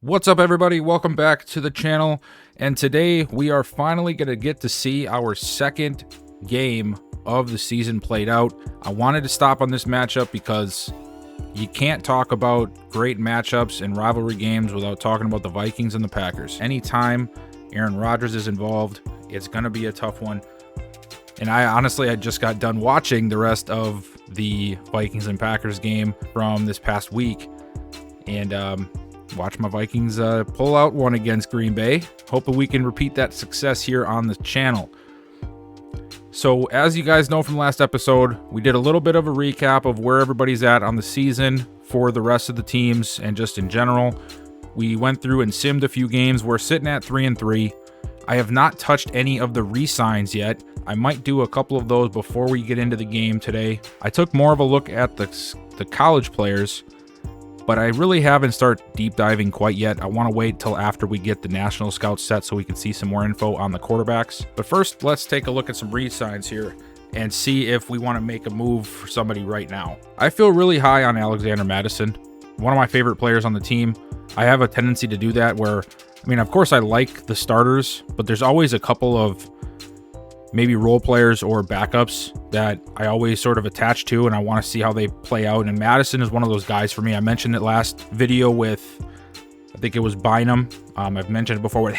What's up, everybody? Welcome back to the channel, and today we are finally going to get to see our second game of the season played out. I wanted to stop on this matchup because you can't talk about great matchups and rivalry games without talking about the Vikings and the Packers. Anytime Aaron Rodgers is involved, it's going to be a tough one. And I just got done watching the rest of the Vikings and Packers game from this past week, and watch my Vikings pull out one against Green Bay. Hoping we can repeat that success here on the channel. So as you guys know from last episode, we did a little bit of a recap of where everybody's at on the season for the rest of the teams and just in general. We went through and simmed a few games. We're sitting at 3-3. I have not touched any of the re-signs yet. I might do a couple of those before we get into the game today. I took more of a look at the college players, but I really haven't started deep diving quite yet. I want to wait till after we get the national scouts set so we can see some more info on the quarterbacks. But first, let's take a look at some re-signs here and see if we want to make a move for somebody right now. I feel really high on Alexander Madison, one of my favorite players on the team. I have a tendency to do that where, of course I like the starters, but there's always a couple of maybe role players or backups that I always sort of attach to, and I want to see how they play out. And Madison is one of those guys for me. I mentioned it last video with, I think it was Bynum. I've mentioned it before with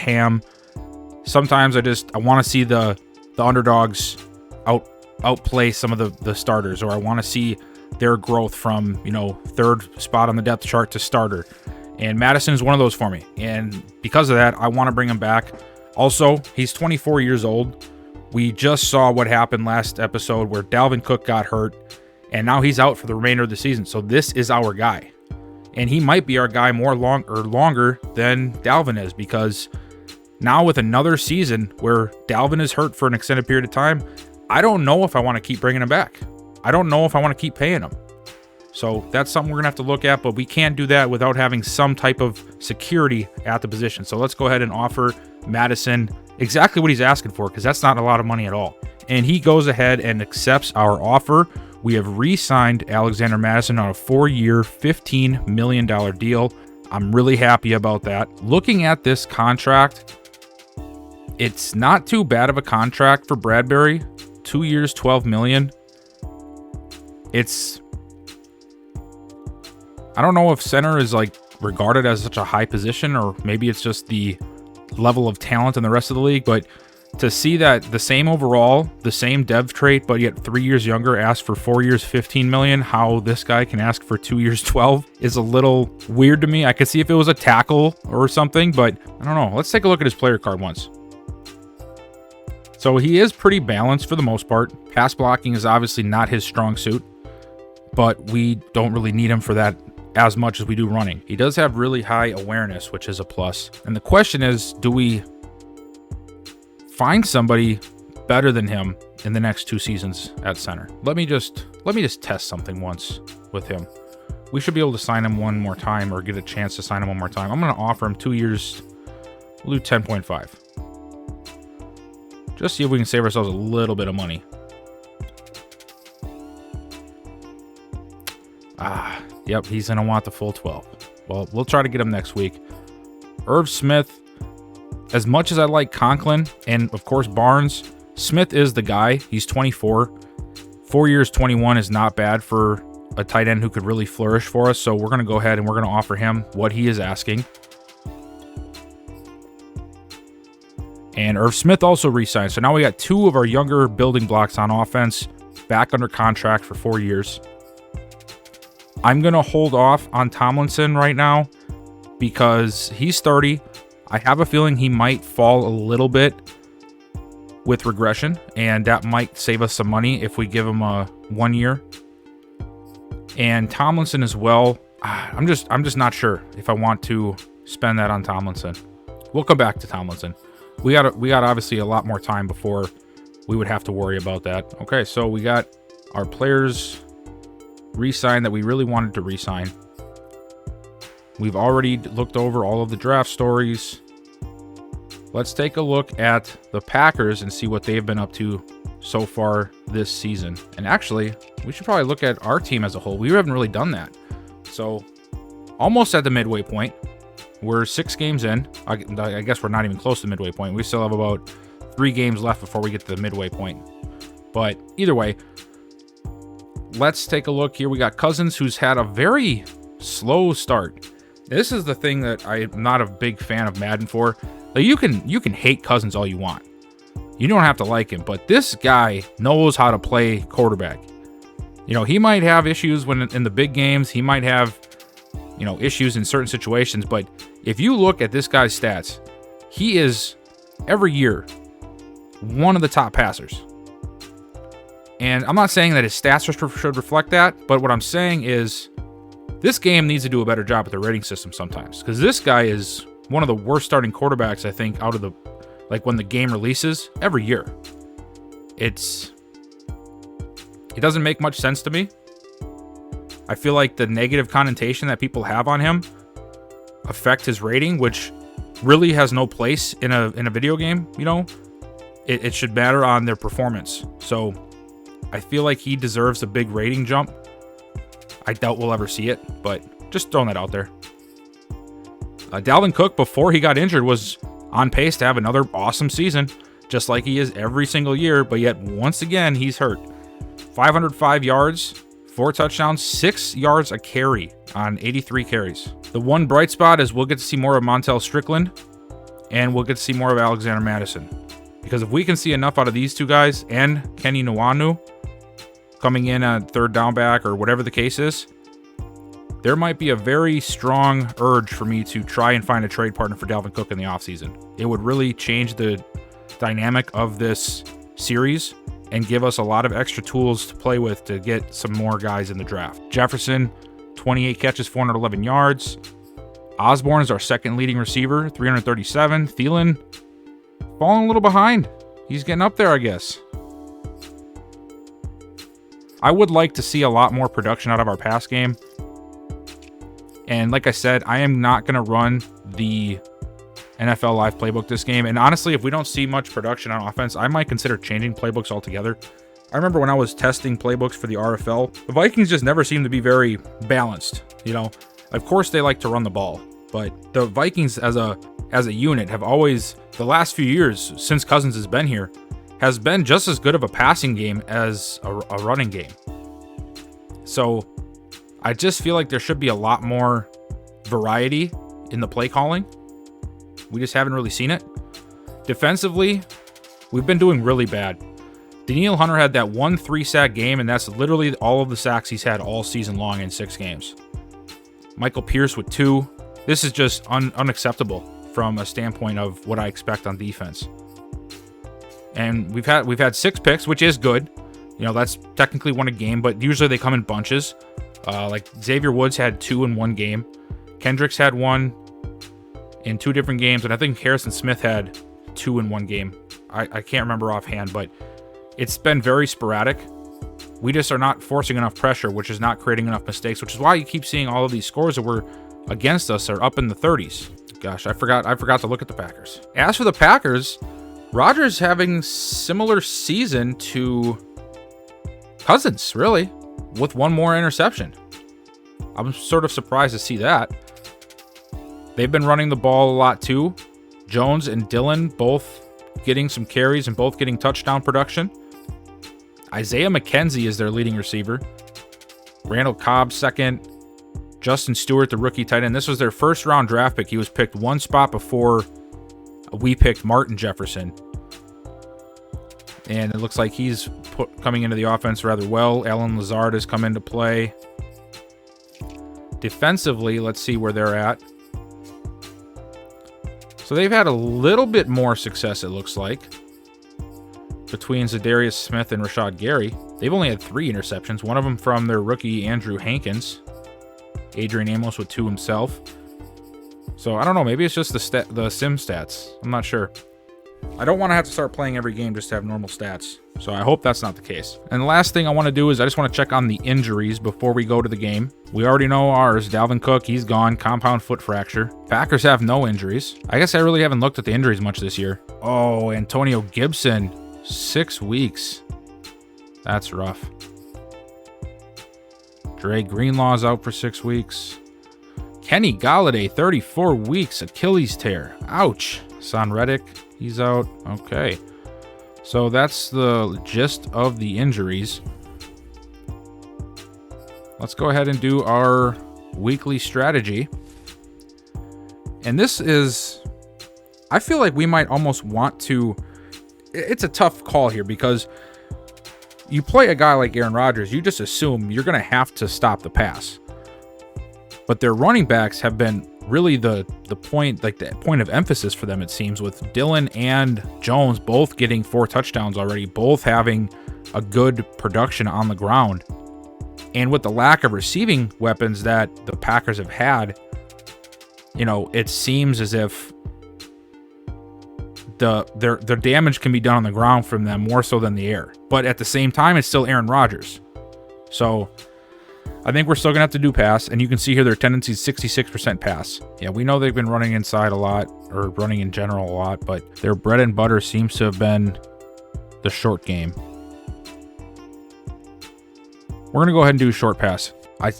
Sometimes I want to see the underdogs outplay some of the starters, or I want to see their growth from, third spot on the depth chart to starter. And Madison is one of those for me. And because of that, I want to bring him back. Also, he's 24 years old. We just saw what happened last episode where Dalvin Cook got hurt, and now he's out for the remainder of the season. So this is our guy, and he might be our guy longer than Dalvin is, because now with another season where Dalvin is hurt for an extended period of time, I don't know if I want to keep bringing him back. I don't know if I want to keep paying him. So that's something we're going to have to look at, but we can't do that without having some type of security at the position. So let's go ahead and offer Madison exactly what he's asking for, because that's not a lot of money at all. And he goes ahead and accepts our offer. We have re-signed Alexander Madison on a 4-year, $15 million deal. I'm really happy about that. Looking at this contract, it's not too bad of a contract for Bradbury. 2 years, $12 million. I don't know if center is regarded as such a high position, or maybe it's just the level of talent in the rest of the league, but to see that the same overall, the same dev trait, but yet 3 years younger, asked for 4 years, $15 million, how this guy can ask for 2 years, 12 is a little weird to me. I could see if it was a tackle or something, but I don't know. Let's take a look at his player card once. So he is pretty balanced for the most part. Pass blocking is obviously not his strong suit, but we don't really need him for that as much as we do running. He does have really high awareness, which is a plus. And the question is, do we find somebody better than him in the next 2 seasons at center? Let me just test something once with him. We should be able to sign him one more time, or get a chance to sign him one more time. I'm going to offer him 2 years. We'll do 10.5. Just see if we can save ourselves a little bit of money. Yep, he's going to want the full 12. Well, we'll try to get him next week. Irv Smith, as much as I like Conklin and, of course, Barnes, Smith is the guy. He's 24. 4 years, 21 is not bad for a tight end who could really flourish for us. So we're going to go ahead and we're going to offer him what he is asking. And Irv Smith also re-signed. So now we got 2 of our younger building blocks on offense back under contract for 4 years. I'm going to hold off on Tomlinson right now because he's 30. I have a feeling he might fall a little bit with regression, and that might save us some money if we give him a 1 year. And Tomlinson as well. I'm just not sure if I want to spend that on Tomlinson. We'll come back to Tomlinson. We got obviously a lot more time before we would have to worry about that. Okay, so we got our players re-sign that we really wanted to re-sign. We've already looked over all of the draft stories. Let's take a look at the Packers and see what they've been up to so far this season. And actually, we should probably look at our team as a whole. We haven't really done that. So, almost at the midway point. We're 6 games in. I guess we're not even close to the midway point. We still have about 3 games left before we get to the midway point. But either way, let's take a look here. We got Cousins, who's had a very slow start. This is the thing that I'm not a big fan of Madden for. Like, you can hate Cousins all you want. You don't have to like him, but this guy knows how to play quarterback. You know, he might have issues when in the big games. He might have, you know, issues in certain situations. But if you look at this guy's stats, he is every year one of the top passers. And I'm not saying that his stats should reflect that, but what I'm saying is this game needs to do a better job with the rating system sometimes, because this guy is one of the worst starting quarterbacks, I think, out of the, like, when the game releases every year. It doesn't make much sense to me. I feel like the negative connotation that people have on him affect his rating, which really has no place in a video game. You know, it should matter on their performance. So I feel like he deserves a big rating jump. I doubt we'll ever see it, but just throwing that out there. Dalvin Cook, before he got injured, was on pace to have another awesome season, just like he is every single year, but yet once again, he's hurt. 505 yards, 4 touchdowns, 6 yards a carry on 83 carries. The one bright spot is we'll get to see more of Montel Strickland, and we'll get to see more of Alexander Madison. Because if we can see enough out of these two guys and Kenny Nwanu coming in at third down back or whatever the case is, there might be a very strong urge for me to try and find a trade partner for Dalvin Cook in the offseason. It would really change the dynamic of this series and give us a lot of extra tools to play with to get some more guys in the draft. Jefferson, 28 catches, 411 yards. Osborne is our second leading receiver, 337. Thielen, falling a little behind. He's getting up there, I guess. I would like to see a lot more production out of our pass game. And like I said, I am not going to run the NFL Live playbook this game. And honestly, if we don't see much production on offense, I might consider changing playbooks altogether. I remember when I was testing playbooks for the RFL, the Vikings just never seemed to be very balanced. You know, of course they like to run the ball, but the Vikings as a unit have always, the last few years since Cousins has been here, has been just as good of a passing game as a running game. So I just feel like there should be a lot more variety in the play calling. We just haven't really seen it. Defensively, we've been doing really bad. Danielle Hunter had that 1 3-sack game, and that's literally all of the sacks he's had all season long in 6 games. Michael Pierce with 2. This is just unacceptable from a standpoint of what I expect on defense. And we've had 6 picks, which is good. You know, that's technically 1 a game, but usually they come in bunches. Like Xavier Woods had 2 in 1 game. Kendricks had 1 in 2 different games, and I think Harrison Smith had 2 in 1 game. I can't remember offhand, but it's been very sporadic. We just are not forcing enough pressure, which is not creating enough mistakes, which is why you keep seeing all of these scores that were against us are up in the 30s. Gosh, I forgot to look at the Packers. As for the Packers, Rodgers having similar season to Cousins, really, with 1 more interception. I'm sort of surprised to see that. They've been running the ball a lot too. Jones and Dillon both getting some carries and both getting touchdown production. Isaiah McKenzie is their leading receiver. Randall Cobb second. Justin Stewart, the rookie tight end. This was their first round draft pick. He was picked 1 spot before we picked Martin Jefferson. And it looks like he's coming into the offense rather well. Alan Lazard has come into play. Defensively, let's see where they're at. So they've had a little bit more success, it looks like, between Zadarius Smith and Rashad Gary. They've only had 3 interceptions, one of them from their rookie Andrew Hankins. Adrian Amos with 2 himself. So I don't know, maybe it's just the sim stats. I'm not sure. I don't want to have to start playing every game just to have normal stats. So I hope that's not the case. And the last thing I want to do is I just want to check on the injuries before we go to the game. We already know ours. Dalvin Cook, he's gone. Compound foot fracture. Packers have no injuries. I guess I really haven't looked at the injuries much this year. Oh, Antonio Gibson. 6 weeks. That's rough. Dre Greenlaw's out for 6 weeks. Kenny Galladay, 34 weeks, Achilles tear. Ouch. Son Reddick, he's out. Okay. So that's the gist of the injuries. Let's go ahead and do our weekly strategy. And this is, I feel like we might almost want to, it's a tough call here because you play a guy like Aaron Rodgers, you just assume you're going to have to stop the pass. But their running backs have been really the point, like the point of emphasis for them, it seems, with Dillon and Jones both getting 4 touchdowns already, both having a good production on the ground. And with the lack of receiving weapons that the Packers have had, you know, it seems as if their damage can be done on the ground from them more so than the air. But at the same time, it's still Aaron Rodgers. So I think we're still going to have to do pass, and you can see here their tendency is 66% pass. Yeah, we know they've been running inside a lot, or running in general a lot, but their bread and butter seems to have been the short game. We're going to go ahead and do short pass.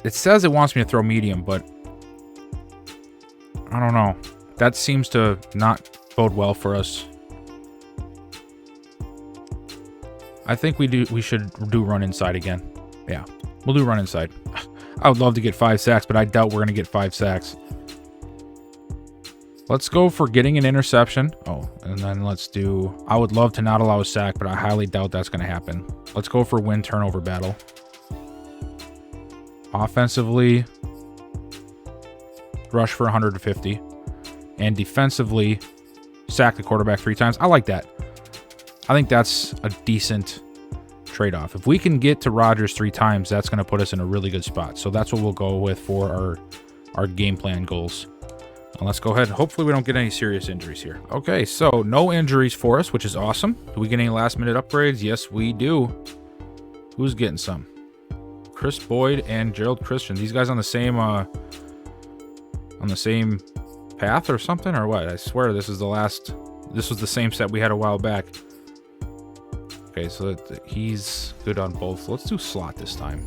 It says it wants me to throw medium, but I don't know. That seems to not bode well for us. I think we should do run inside again. Yeah. We'll do run inside. I would love to get 5 sacks, but I doubt we're going to get 5 sacks. Let's go for getting an interception. Oh, and then let's do... I would love to not allow a sack, but I highly doubt that's going to happen. Let's go for win turnover battle. Offensively, rush for 150. And defensively, sack the quarterback 3 times. I like that. I think that's a decent trade-off. If we can get to Rodgers 3 times, that's going to put us in a really good spot. So that's what we'll go with for our game plan goals. And let's go ahead. Hopefully we don't get any serious injuries here. Okay, so no injuries for us, which is awesome. Do we get any last-minute upgrades? Yes, we do. Who's getting some? Chris Boyd and Gerald Christian. These guys on the same path or something, or what? I swear this is this was the same set we had a while back. Okay, so he's good on both. Let's do slot this time.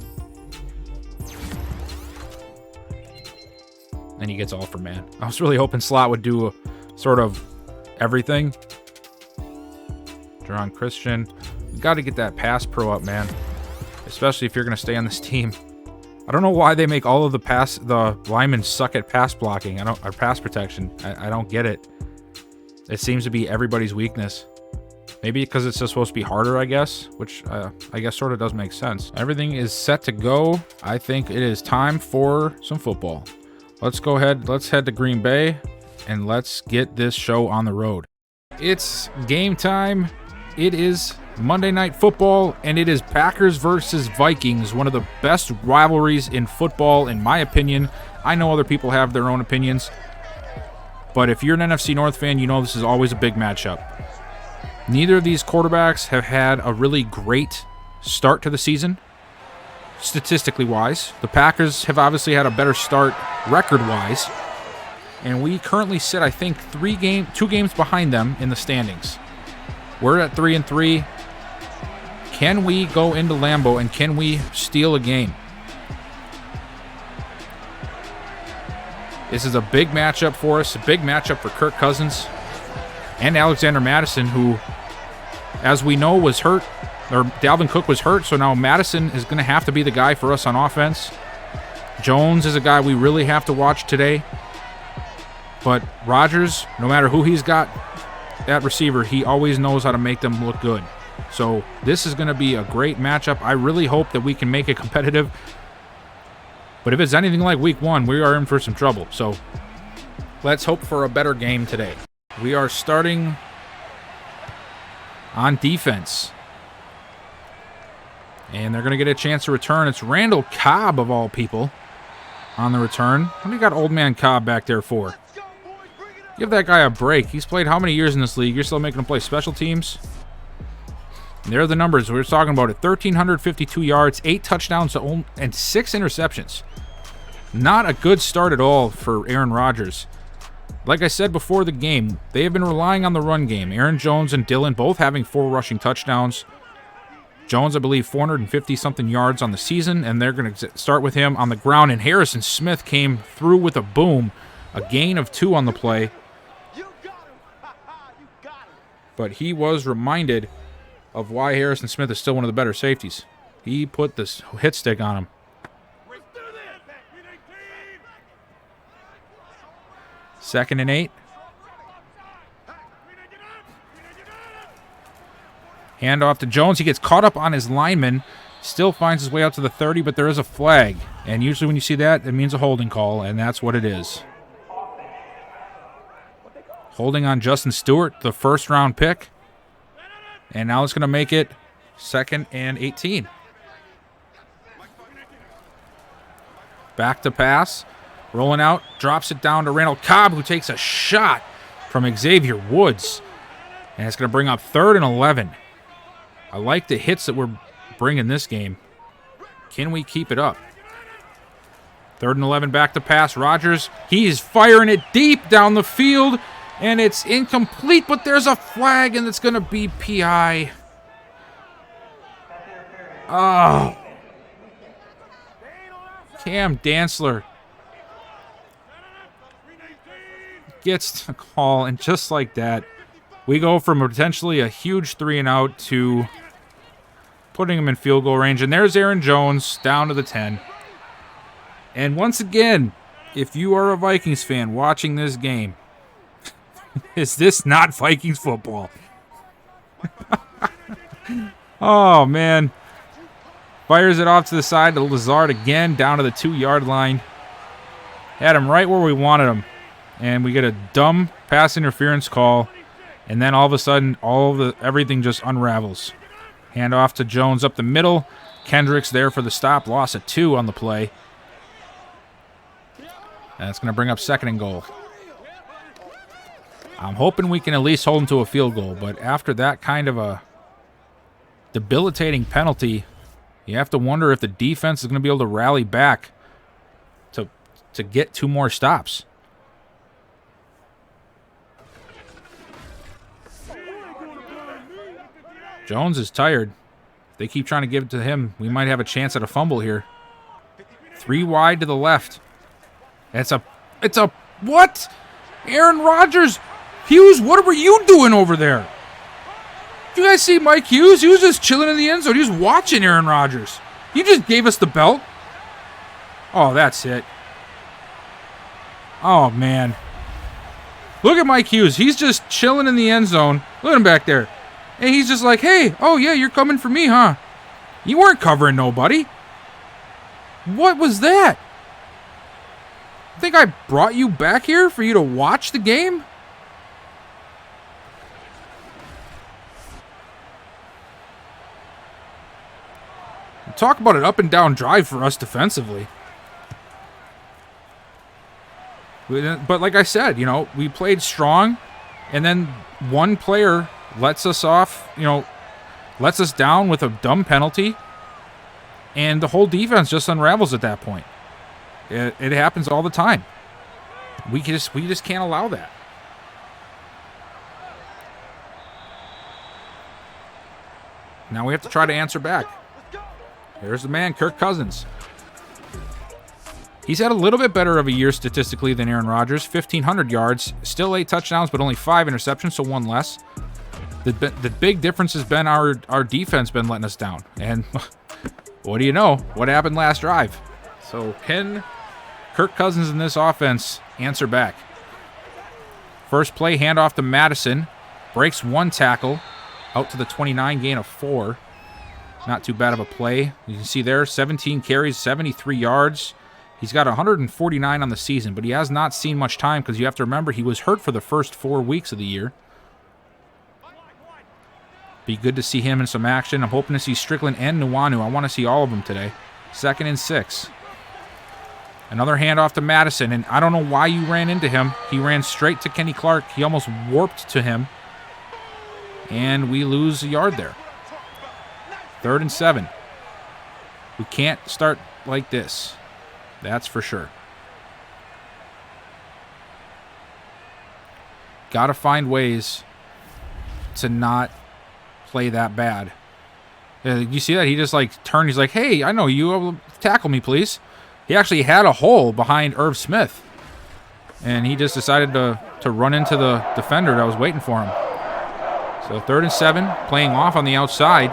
And he gets all for man. I was really hoping slot would do sort of everything. Jerron Christian. We got to get that pass pro up, man. Especially if you're going to stay on this team. I don't know why they make all of the linemen suck at pass blocking. Or pass protection. I don't get it. It seems to be everybody's weakness. Maybe because it's just supposed to be harder, I guess, which I guess sort of does make sense. Everything is set to go. I think it is time for some football. Let's go ahead. Let's head to Green Bay, and let's get this show on the road. It's game time. It is Monday Night Football, and it is Packers versus Vikings, one of the best rivalries in football, in my opinion. I know other people have their own opinions, but if you're an NFC North fan, you know this is always a big matchup. Neither of these quarterbacks have had a really great start to the season, statistically wise. The Packers have obviously had a better start record-wise, and we currently sit, I think, 2 games behind them in the standings. We're at 3-3. Can we go into Lambeau, and can we steal a game? This is a big matchup for us, a big matchup for Kirk Cousins and Alexander Mattison, who, as we know, was hurt, or Dalvin Cook was hurt, so now Mattison is going to have to be the guy for us on offense. Jones is a guy we really have to watch today. But Rodgers, no matter who he's got at receiver, he always knows how to make them look good. So this is going to be a great matchup. I really hope that we can make it competitive. But if it's anything like week 1, we are in for some trouble. So let's hope for a better game today. We are starting on defense. And they're going to get a chance to return. It's Randall Cobb, of all people, on the return. What do you got old man Cobb back there for? Give that guy a break. He's played how many years in this league? You're still making him play special teams? And there are the numbers we were talking about. 1,352 yards, 8 touchdowns, and 6 interceptions. Not a good start at all for Aaron Rodgers. Like I said before the game, they have been relying on the run game. Aaron Jones and Dillon both having 4 rushing touchdowns. Jones, I believe, 450-something yards on the season, and they're going to start with him on the ground. And Harrison Smith came through with a boom, a gain of 2 on the play. But he was reminded of why Harrison Smith is still one of the better safeties. He put this hit stick on him. 2nd and 8. Hand off to Jones. He gets caught up on his lineman. Still finds his way out to the 30, but there is a flag. And usually when you see that, it means a holding call, and that's what it is. Holding on Justin Stewart, the first-round pick. And now it's going to make it 2nd and 18. Back to pass. Rolling out. Drops it down to Randall Cobb, who takes a shot from Xavier Woods. And it's going to bring up 3rd and 11. I like the hits that we're bringing this game. Can we keep it up? 3rd and 11, back to pass. Rodgers, he's firing it deep down the field, and it's incomplete, but there's a flag, and it's going to be PI. Oh. Cam Dantzler gets the call, and just like that, we go from potentially a huge 3-and-out to putting him in field goal range. And there's Aaron Jones down to the 10. And once again, if you are a Vikings fan watching this game, is this not Vikings football? Oh, man. Fires it off to the side to Lazard again, down to the 2-yard line. Had him right where we wanted him. And we get a dumb pass interference call. And then all of a sudden, everything just unravels. Hand off to Jones up the middle. Kendricks there for the stop. Loss of 2 on the play. That's going to bring up 2nd and goal. I'm hoping we can at least hold him to a field goal. But after that kind of a debilitating penalty, you have to wonder if the defense is going to be able to rally back to get 2 more stops. Jones is tired. If they keep trying to give it to him, we might have a chance at a fumble here. 3 wide to the left. It's a what? Aaron Rodgers. Hughes, what were you doing over there? Did you guys see Mike Hughes? He was just chilling in the end zone. He was watching Aaron Rodgers. He just gave us the belt. Oh, that's it. Oh, man. Look at Mike Hughes. He's just chilling in the end zone. Look at him back there. And he's just like, hey, oh, yeah, you're coming for me, huh? You weren't covering nobody. What was that? I think I brought you back here for you to watch the game? Talk about an up and down drive for us defensively. But like I said, we played strong, and then one player lets us off, lets us down with a dumb penalty, and the whole defense just unravels at that point. It happens all the time. We just can't allow that. Now we have to try to answer back. There's the man, Kirk Cousins. He's had a little bit better of a year statistically than Aaron Rodgers. 1,500 yards, still 8 touchdowns, but only 5 interceptions, so 1 less. The big difference has been our defense been letting us down. And what do you know? What happened last drive? So can Kirk Cousins in this offense answer back? First play, handoff to Madison. Breaks 1 tackle. Out to the 29, gain of 4. Not too bad of a play. You can see there, 17 carries, 73 yards. He's got 149 on the season, but he has not seen much time because you have to remember he was hurt for the first 4 weeks of the year. Be good to see him in some action. I'm hoping to see Strickland and Nuanu. I want to see all of them today. 2nd and 6. Another handoff to Madison, and I don't know why you ran into him. He ran straight to Kenny Clark. He almost warped to him, and we lose a yard there. 3rd and 7. We can't start like this. That's for sure. Got to find ways to not play that bad. You see that? He just like turned. He's like, hey, I know you. Tackle me, please. He actually had a hole behind Irv Smith. And he just decided to run into the defender that was waiting for him. So 3rd and 7, playing off on the outside.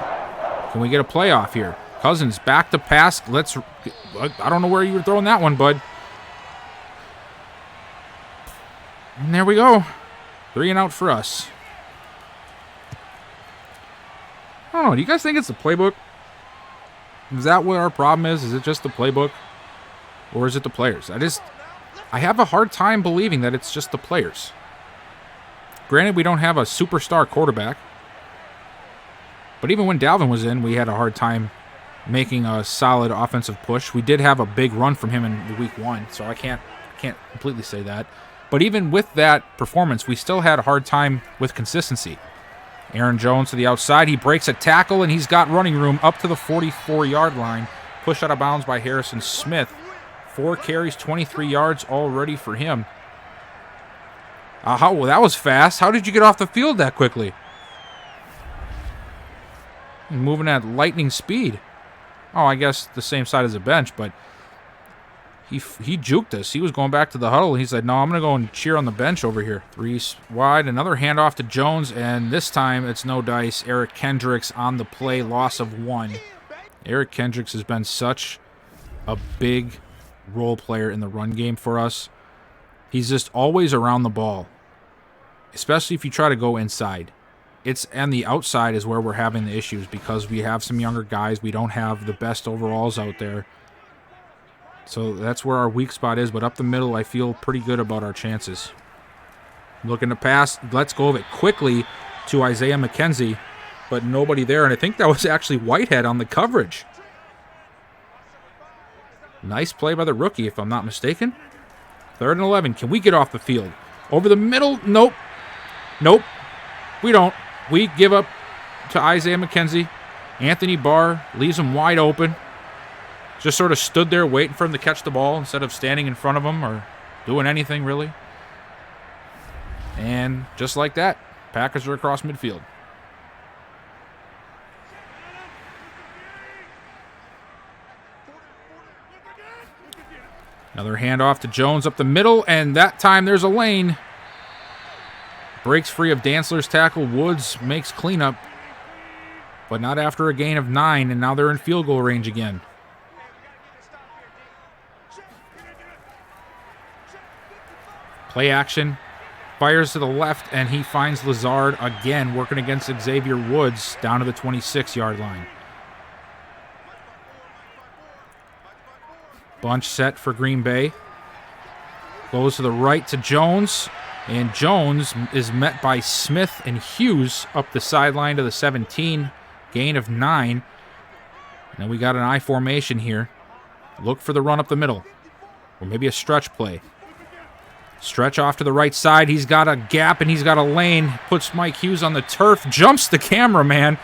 Can we get a playoff here? Cousins back to pass. I don't know where you were throwing that one, bud. And there we go. 3 and out for us. I don't know. Do you guys think it's the playbook? Is that what our problem is? Is it just the playbook? Or is it the players? I have a hard time believing that it's just the players. Granted, we don't have a superstar quarterback. But even when Dalvin was in, we had a hard time making a solid offensive push. We did have a big run from him in week 1, so I can't completely say that. But even with that performance, we still had a hard time with consistency. Aaron Jones to the outside. He breaks a tackle, and he's got running room up to the 44-yard line. Pushed out of bounds by Harrison Smith. 4 carries, 23 yards already for him. That was fast. How did you get off the field that quickly? Moving at lightning speed. Oh, I guess the same side as the bench, but he juked us. He was going back to the huddle. He said, no, I'm going to go and cheer on the bench over here. 3 wide, another handoff to Jones, and this time it's no dice. Eric Kendricks on the play, loss of 1. Eric Kendricks has been such a big role player in the run game for us. He's just always around the ball, especially if you try to go inside. And the outside is where we're having the issues because we have some younger guys. We don't have the best overalls out there. So that's where our weak spot is. But up the middle, I feel pretty good about our chances. Looking to pass. Let's go of it quickly to Isaiah McKenzie. But nobody there. And I think that was actually Whitehead on the coverage. Nice play by the rookie, if I'm not mistaken. 3rd and 11. Can we get off the field? Over the middle? Nope. Nope. We don't. We give up to Isaiah McKenzie. Anthony Barr leaves him wide open. Just sort of stood there waiting for him to catch the ball instead of standing in front of him or doing anything, really. And just like that, Packers are across midfield. Another handoff to Jones up the middle, and that time there's a lane. Breaks free of Dantzler's tackle. Woods makes cleanup, but not after a gain of 9, and now they're in field goal range again. Play action. Fires to the left, and he finds Lazard again, working against Xavier Woods down to the 26-yard line. Bunch set for Green Bay. Goes to the right to Jones. And Jones is met by Smith and Hughes up the sideline to the 17. Gain of 9. And then we got an I formation here. Look for the run up the middle. Or maybe a stretch play. Stretch off to the right side. He's got a gap and he's got a lane. Puts Mike Hughes on the turf. Jumps the cameraman.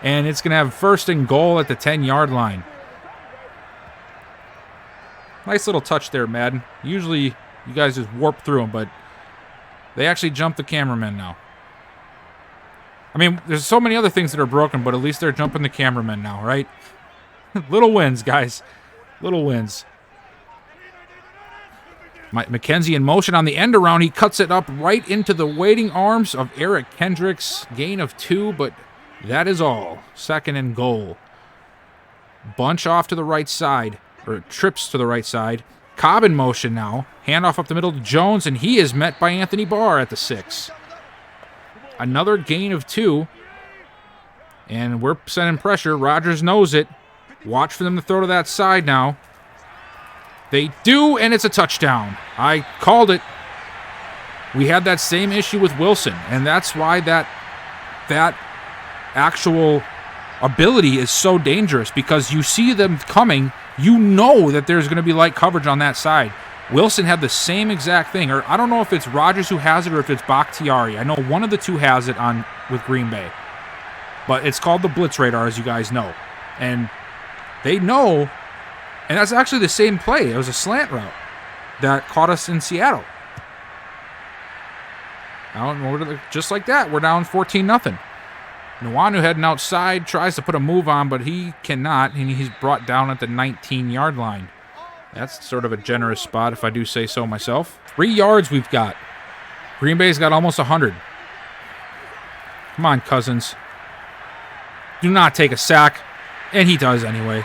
And it's going to have 1st and goal at the 10-yard line. Nice little touch there, Madden. Usually you guys just warp through them, but they actually jumped the cameraman now. I mean, there's so many other things that are broken, but at least they're jumping the cameraman now, right? Little wins, guys. Little wins. McKenzie in motion on the end around. He cuts it up right into the waiting arms of Eric Kendricks. Gain of 2, but that is all. 2nd and goal. Bunch off to the right side, or trips to the right side. Cobb in motion now. Handoff up the middle to Jones, and he is met by Anthony Barr at the 6. Another gain of 2. And we're sending pressure. Rodgers knows it. Watch for them to throw to that side now. They do, and it's a touchdown. I called it. We had that same issue with Wilson, and that's why that actual ability is so dangerous, because you see them coming, you know that there's going to be light coverage on that side. Wilson had the same exact thing, or I don't know if it's Rodgers who has it or if it's Bakhtiari. I know one of the two has it on with Green Bay, but it's called the blitz radar, as you guys know, and they know. And that's actually the same play. It was a slant route that caught us in Seattle. Now, just like that, we're down 14-0. Nwanu heading outside, tries to put a move on, but he cannot, and he's brought down at the 19-yard line. That's sort of a generous spot, if I do say so myself. 3 yards we've got. Green Bay's got almost 100. Come on, Cousins. Do not take a sack. And he does anyway.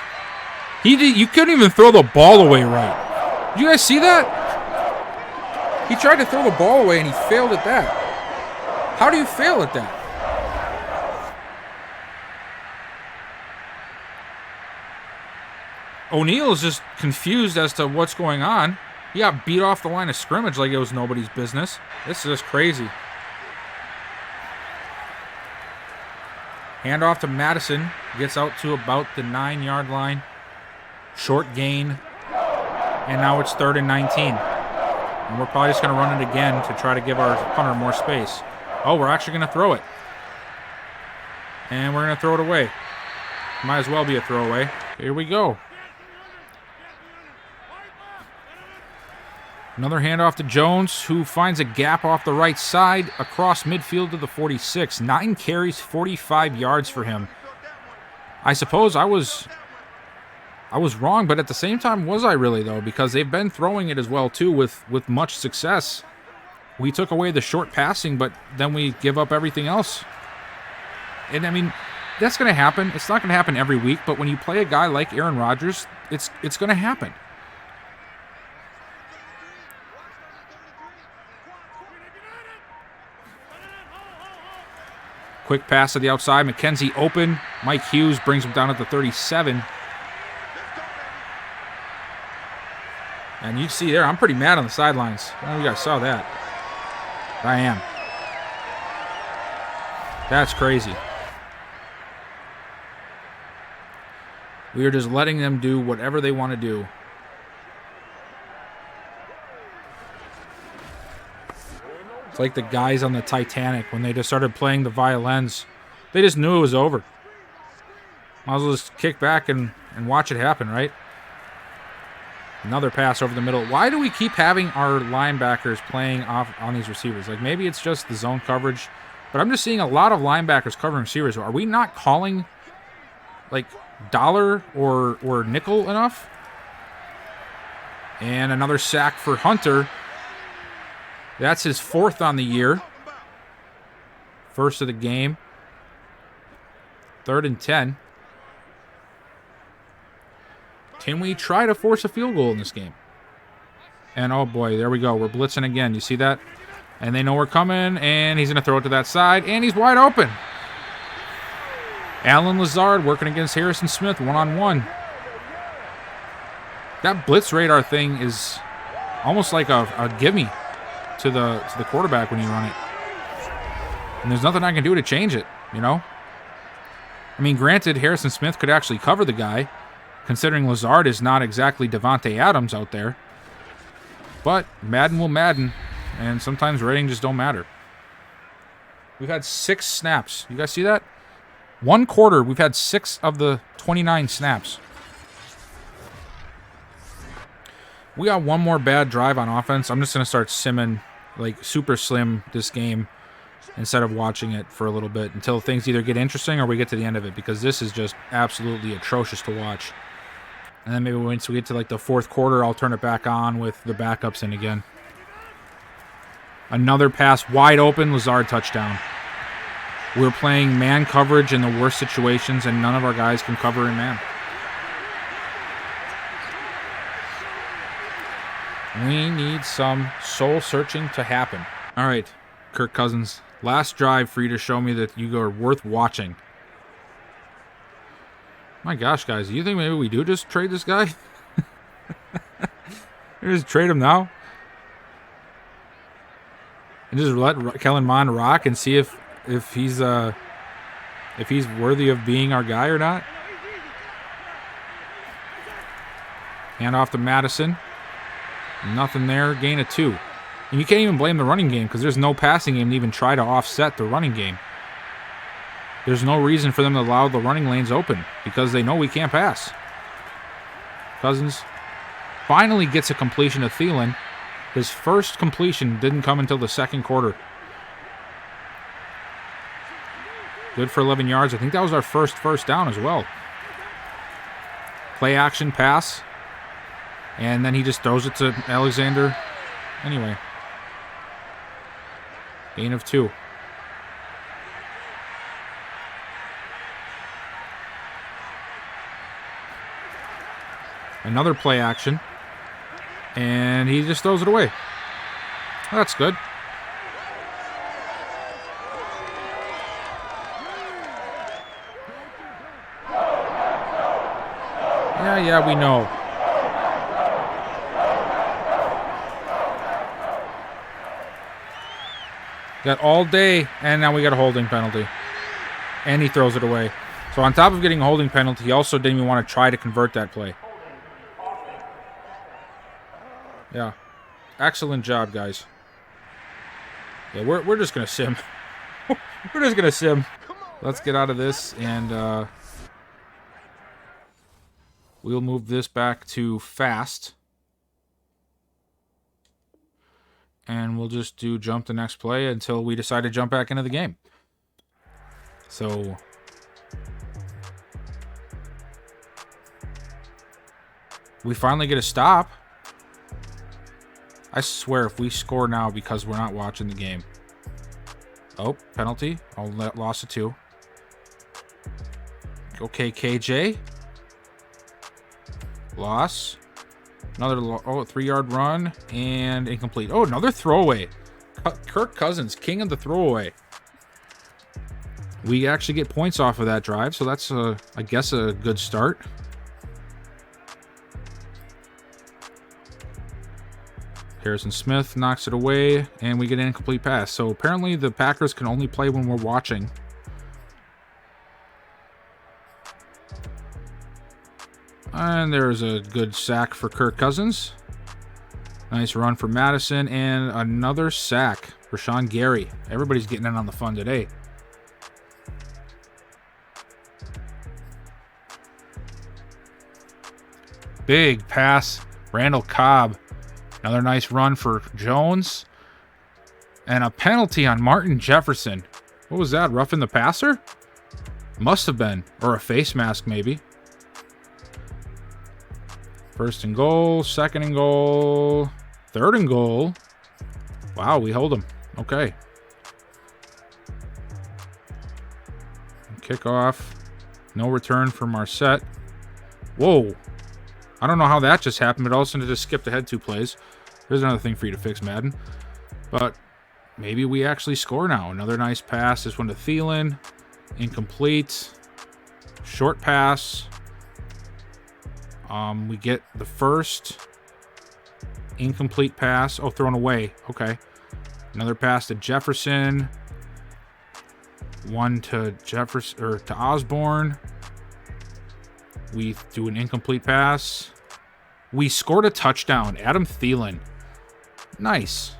You couldn't even throw the ball away right. Did you guys see that? He tried to throw the ball away and he failed at that. How do you fail at that? O'Neal is just confused as to what's going on. He got beat off the line of scrimmage like it was nobody's business. This is just crazy. Handoff to Madison. Gets out to about the 9-yard line. Short gain. And now it's 3rd and 19. And we're probably just going to run it again to try to give our punter more space. Oh, we're actually going to throw it. And we're going to throw it away. Might as well be a throwaway. Here we go. Another handoff to Jones, who finds a gap off the right side across midfield to the 46. 9 carries, 45 yards for him. I suppose I was wrong, but at the same time, was I really, though? Because they've been throwing it as well, too, with much success. We took away the short passing, but then we give up everything else. And, I mean, that's going to happen. It's not going to happen every week, but when you play a guy like Aaron Rodgers, it's going to happen. Quick pass to the outside. McKenzie open. Mike Hughes brings him down at the 37. And you see there, I'm pretty mad on the sidelines. I don't know if you guys saw that. I am. That's crazy. We are just letting them do whatever they want to do. It's like the guys on the Titanic when they just started playing the violins. They just knew it was over. Might as well just kick back and watch it happen, right? Another pass over the middle. Why do we keep having our linebackers playing off on these receivers? Like, maybe it's just the zone coverage, but I'm just seeing a lot of linebackers covering receivers. Are we not calling, like, dollar or nickel enough? And another sack for Hunter. That's his 4th on the year. First of the game. 3rd and 10. Can we try to force a field goal in this game? And oh boy, there we go. We're blitzing again. You see that? And they know we're coming, and he's going to throw it to that side, and he's wide open. Allen Lazard working against Harrison Smith one-on-one. That blitz radar thing is almost like a gimme to the quarterback when you run it. And there's nothing I can do to change it, you know? I mean, granted, Harrison Smith could actually cover the guy, considering Lazard is not exactly Devontae Adams out there. But Madden will Madden, and sometimes ratings just don't matter. We've had 6 snaps. You guys see that? 1 quarter, we've had 6 of the 29 snaps. We got one more bad drive on offense. I'm just going to start simming, like, super slim this game instead of watching it for a little bit until things either get interesting or we get to the end of it, because this is just absolutely atrocious to watch. And then maybe once we get to, like, the 4th quarter, I'll turn it back on with the backups in again. Another pass wide open, Lazard touchdown. We're playing man coverage in the worst situations, and none of our guys can cover in man. We need some soul searching to happen. All right, Kirk Cousins, last drive for you to show me that you are worth watching. My gosh, guys, do you think maybe we do just trade this guy? Just trade him now? And just let Kellen Mond rock and see if he's worthy of being our guy or not? Hand off to Madison. Nothing there. Gain of 2. And you can't even blame the running game because there's no passing game to even try to offset the running game. There's no reason for them to allow the running lanes open because they know we can't pass. Cousins finally gets a completion to Thielen. His first completion didn't come until the 2nd quarter. Good for 11 yards. I think that was our first down as well. Play action pass. And then he just throws it to Alexander. Anyway. Gain of 2. Another play action. And he just throws it away. That's good. Yeah, we know. Got all day, and now we got a holding penalty. And he throws it away. So on top of getting a holding penalty, he also didn't even want to try to convert that play. Yeah. Excellent job, guys. Yeah, we're just going to sim. We're just going to sim. Let's get out of this, and we'll move this back to fast. And we'll just do jump the next play until we decide to jump back into the game. So we finally get a stop. I swear if we score now because we're not watching the game. Oh, penalty. I'll loss of 2. Okay, KJ. Loss. Another 3-yard run and incomplete. Oh, another throwaway. Kirk Cousins, king of the throwaway. We actually get points off of that drive, so that's, I guess, a good start. Harrison Smith knocks it away, and we get an incomplete pass. So apparently the Packers can only play when we're watching. And there's a good sack for Kirk Cousins. Nice run for Madison, and another sack for Sean Gary. Everybody's getting in on the fun today. Big pass, Randall Cobb. Another nice run for Jones. And a penalty on Martin Jefferson. What was that, roughing the passer? Must have been. Or a face mask, maybe. First and goal, second and goal, third and goal. Wow, we hold them. Okay. Kickoff. No return for Marset. Whoa. I don't know how that just happened, but all of a sudden it just skipped ahead 2 plays. There's another thing for you to fix, Madden. But maybe we actually score now. Another nice pass. This one to Thielen. Incomplete. Short pass. We get the first incomplete pass. Oh, thrown away. Okay. Another pass to Jefferson. One to Jefferson or to Osborne. We do an incomplete pass. We scored a touchdown. Adam Thielen. Nice.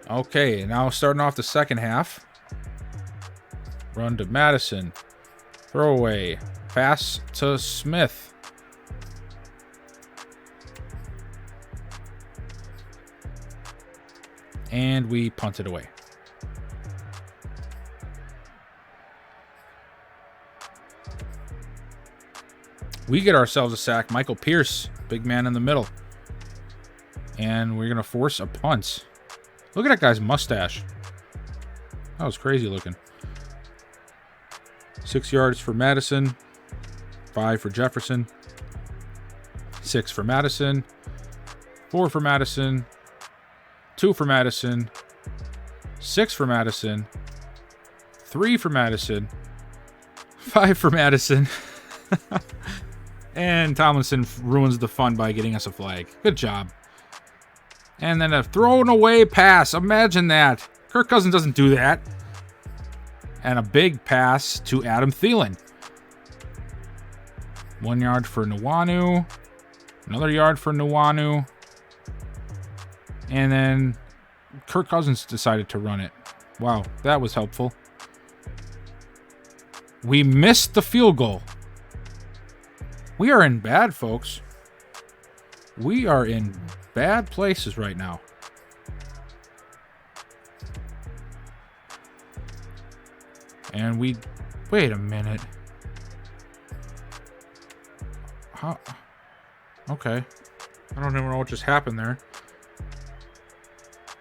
Okay, now starting off the second half. Run to Madison. Throwaway. Pass to Smith. And we punt it away. We get ourselves a sack. Michael Pierce, big man in the middle. And we're going to force a punt. Look at that guy's mustache. That was crazy looking. 6 yards for Madison. 5 for Jefferson. 6 for Madison. 4 for Madison. 2 for Madison. 6 for Madison. 3 for Madison. 5 for Madison. And Tomlinson ruins the fun by getting us a flag. Good job. And then a thrown away pass. Imagine that. Kirk Cousins doesn't do that. And a big pass to Adam Thielen. 1 yard for Nwanu. Another yard for Nwanu. And then Kirk Cousins decided to run it. Wow, that was helpful. We missed the field goal. We are in bad, folks. We are in bad places right now. And we... Wait a minute. How... Okay. I don't even know what just happened there.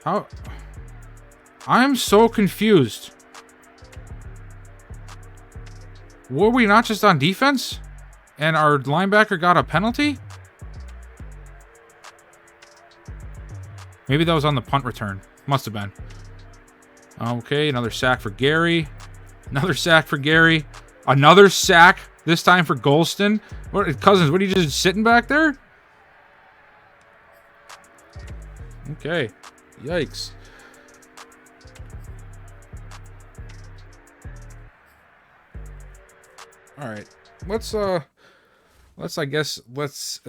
How... I'm so confused. Were we not just on defense? And our linebacker got a penalty? Maybe that was on the punt return. Must have been. Okay, another sack for Gary. Another sack for Gary. Another sack, this time for Golston. What, Cousins, what are you just sitting back there? Okay. Yikes. All right. Let's at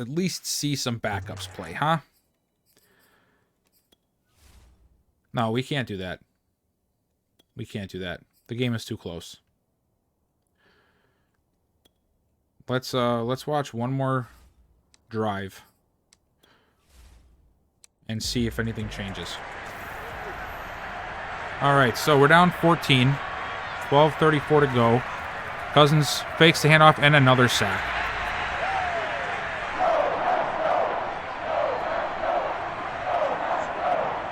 least see some backups play, huh? No, we can't do that. We can't do that. The game is too close. Let's watch one more drive and see if anything changes. All right, so we're down 14. 12:34 to go. Cousins fakes the handoff and another sack.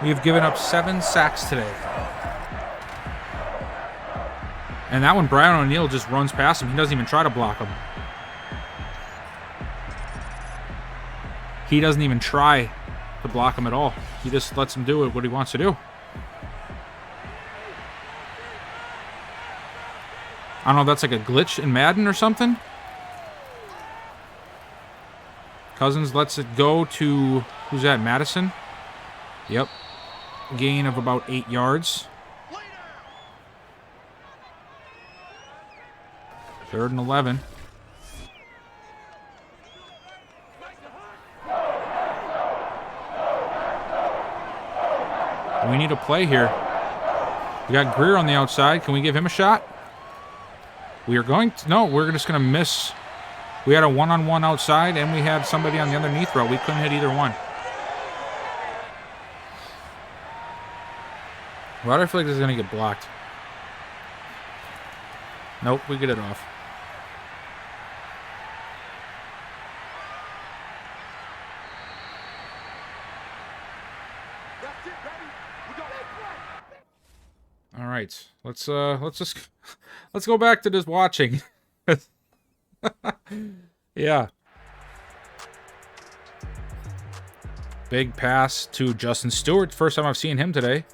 We have given up 7 sacks today. And that one, Brian O'Neill just runs past him. He doesn't even try to block him. He doesn't even try to block him at all. He just lets him do what he wants to do. I don't know if that's like a glitch in Madden or something. Cousins lets it go to, who's that, Madison? Yep. Gain of about 8 yards. 3rd and 11. We need a play here. We got Greer on the outside. Can we give him a shot? We are going to... No, we're just going to miss. We had a one-on-one outside, and we had somebody on the underneath row. We couldn't hit either one. Why do I feel like this is going to get blocked? Nope, we get it off. All right, let's go back to just watching. Yeah. Big pass to Justin Stewart. First time I've seen him today.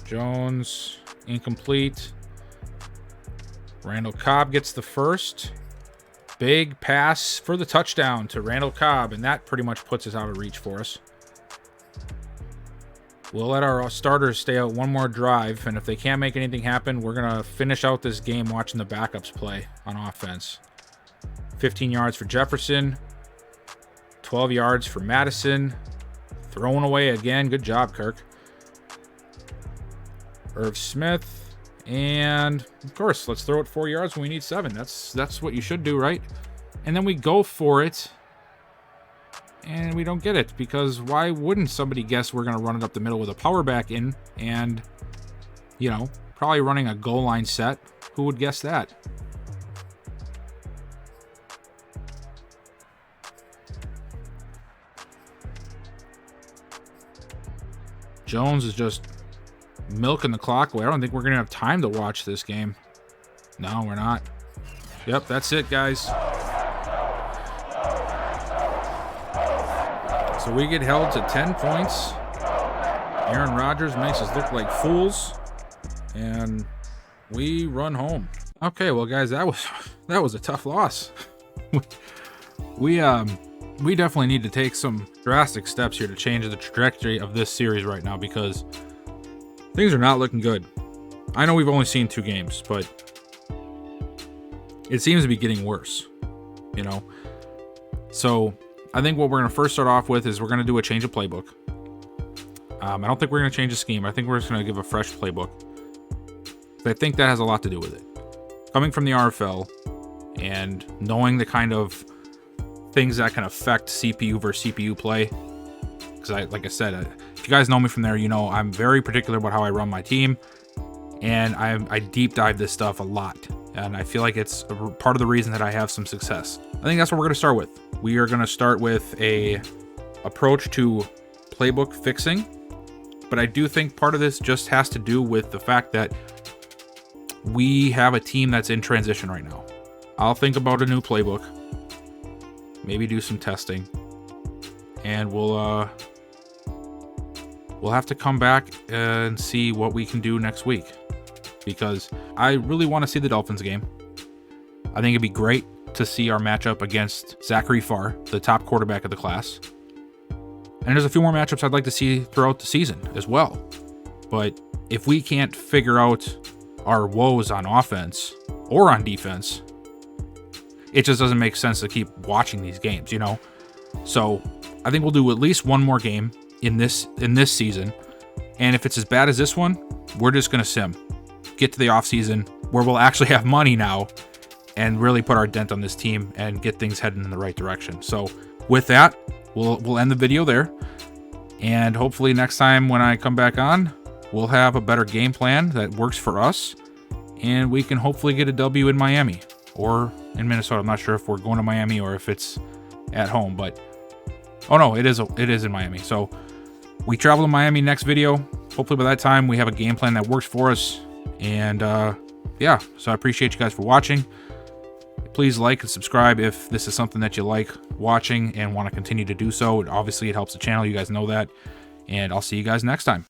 Jones, incomplete. Randall Cobb gets the first. Big pass for the touchdown to Randall Cobb, and that pretty much puts us out of reach for us. We'll let our starters stay out one more drive, and if they can't make anything happen, we're going to finish out this game watching the backups play on offense. 15 yards for Jefferson. 12 yards for Madison. Throwing away again. Good job, Kirk. Irv Smith. And, of course, let's throw it 4 yards when we need 7. That's what you should do, right? And then we go for it. And we don't get it, because why wouldn't somebody guess we're going to run it up the middle with a power back in and, you know, probably running a goal line set? Who would guess that? Jones is just milking the clock away. I don't think we're going to have time to watch this game. No, we're not. Yep, that's it, guys. So we get held to 10 points. Aaron Rodgers makes us look like fools. And we run home. Okay, well, guys, that was a tough loss. We definitely need to take some drastic steps here to change the trajectory of this series right now, because things are not looking good. I know we've only seen 2 games, but it seems to be getting worse, you know? So I think what we're going to first start off with is we're going to do a change of playbook. I don't think we're going to change the scheme. I think we're just going to give a fresh playbook. But I think that has a lot to do with it. Coming from the RFL and knowing the kind of things that can affect CPU versus CPU play. Because like I said, if you guys know me from there, you know I'm very particular about how I run my team, and I deep dive this stuff a lot, and I feel like it's part of the reason that I have some success. I think that's what we're going to start with. We are going to start with a approach to playbook fixing, but I do think part of this just has to do with the fact that we have a team that's in transition right now. I'll think about a new playbook, maybe do some testing, and we'll have to come back and see what we can do next week, because I really want to see the Dolphins game. I think it'd be great to see our matchup against Zachary Farr, the top quarterback of the class. And there's a few more matchups I'd like to see throughout the season as well. But if we can't figure out our woes on offense or on defense, it just doesn't make sense to keep watching these games, you know? So I think we'll do at least one more game in this season, and if it's as bad as this one, we're just gonna sim, get to the off season where we'll actually have money now and really put our dent on this team and get things heading in the right direction. So with that, we'll end the video there, and hopefully next time when I come back on, we'll have a better game plan that works for us, and we can hopefully get a W in Miami or in Minnesota. I'm not sure if we're going to Miami or if it's at home, but oh no, it is in Miami. So we travel to Miami next video. Hopefully by that time we have a game plan that works for us. And yeah, so I appreciate you guys for watching. Please like and subscribe if this is something that you like watching and want to continue to do so. Obviously it helps the channel, you guys know that. And I'll see you guys next time.